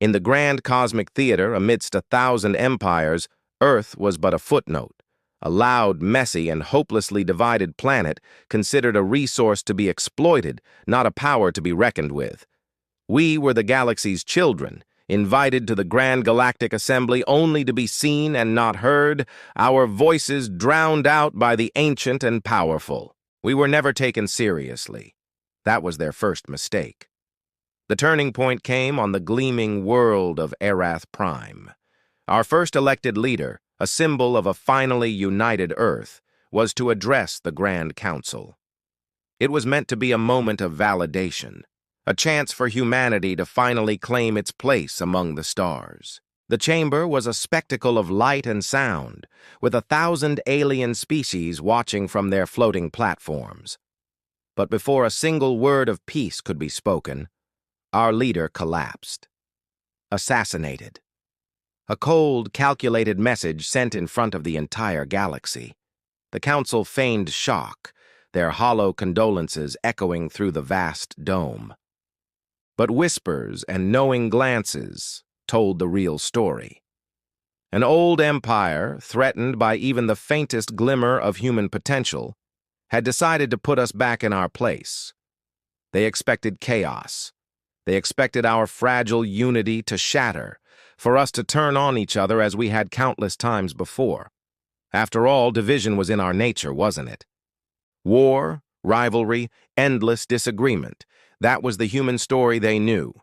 In the grand cosmic theater, amidst 1,000 empires, Earth was but a footnote, a loud, messy, and hopelessly divided planet considered a resource to be exploited, not a power to be reckoned with. We were the galaxy's children, invited to the grand galactic assembly only to be seen and not heard, our voices drowned out by the ancient and powerful. We were never taken seriously. That was their first mistake. The turning point came on the gleaming world of Arath Prime. Our first elected leader, a symbol of a finally united Earth, was to address the Grand Council. It was meant to be a moment of validation, a chance for humanity to finally claim its place among the stars. The chamber was a spectacle of light and sound, with 1,000 alien species watching from their floating platforms. But before a single word of peace could be spoken, our leader collapsed. Assassinated. A cold, calculated message sent in front of the entire galaxy. The council feigned shock, their hollow condolences echoing through the vast dome. But whispers and knowing glances told the real story. An old empire, threatened by even the faintest glimmer of human potential, had decided to put us back in our place. They expected chaos. They expected our fragile unity to shatter, for us to turn on each other as we had countless times before. After all, division was in our nature, wasn't it? War, rivalry, endless disagreement. That was the human story they knew.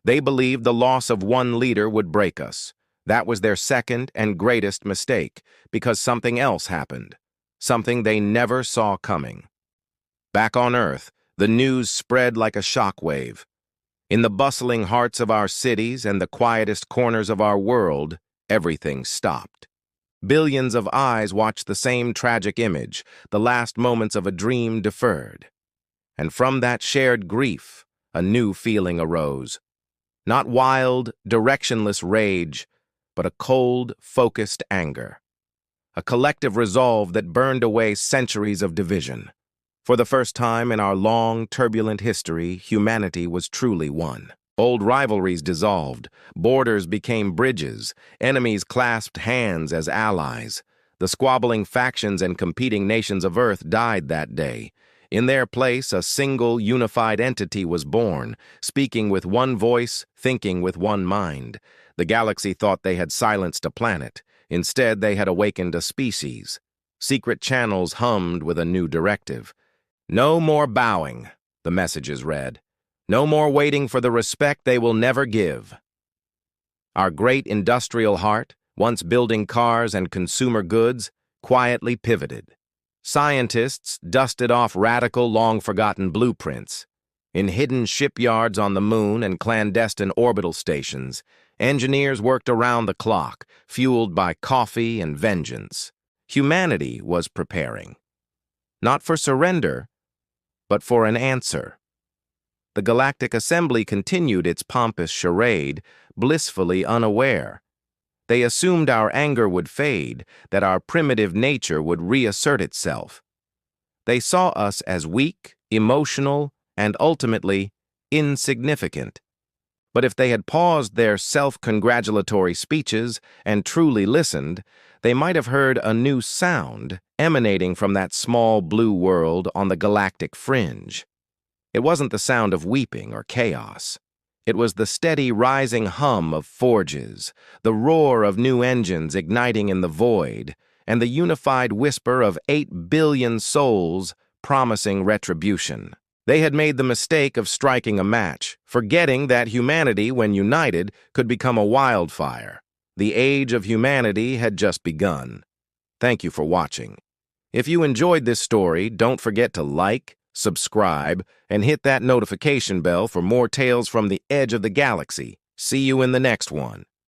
They believed the loss of one leader would break us. That was their second and greatest mistake, because something else happened. Something they never saw coming. Back on Earth, the news spread like a shockwave. In the bustling hearts of our cities and the quietest corners of our world, everything stopped. Billions of eyes watched the same tragic image, the last moments of a dream deferred. And from that shared grief, a new feeling arose. Not wild, directionless rage, but a cold, focused anger. A collective resolve that burned away centuries of division. For the first time in our long, turbulent history, humanity was truly one. Old rivalries dissolved, borders became bridges, enemies clasped hands as allies. The squabbling factions and competing nations of Earth died that day. In their place, a single, unified entity was born, speaking with one voice, thinking with one mind. The galaxy thought they had silenced a planet. Instead, they had awakened a species. Secret channels hummed with a new directive. No more bowing, the messages read. No more waiting for the respect they will never give. Our great industrial heart, once building cars and consumer goods, quietly pivoted. Scientists dusted off radical, long-forgotten blueprints. In hidden shipyards on the moon and clandestine orbital stations, engineers worked around the clock, fueled by coffee and vengeance. Humanity was preparing. Not for surrender, but for an answer. The Galactic Assembly continued its pompous charade, blissfully unaware. They assumed our anger would fade, that our primitive nature would reassert itself. They saw us as weak, emotional, and ultimately insignificant. But if they had paused their self-congratulatory speeches and truly listened, they might have heard a new sound emanating from that small blue world on the galactic fringe. It wasn't the sound of weeping or chaos. It was the steady rising hum of forges, the roar of new engines igniting in the void, and the unified whisper of 8 billion souls promising retribution. They had made the mistake of striking a match, forgetting that humanity, when united, could become a wildfire. The age of humanity had just begun. Thank you for watching. If you enjoyed this story, don't forget to like, subscribe, and hit that notification bell for more tales from the edge of the galaxy. See you in the next one.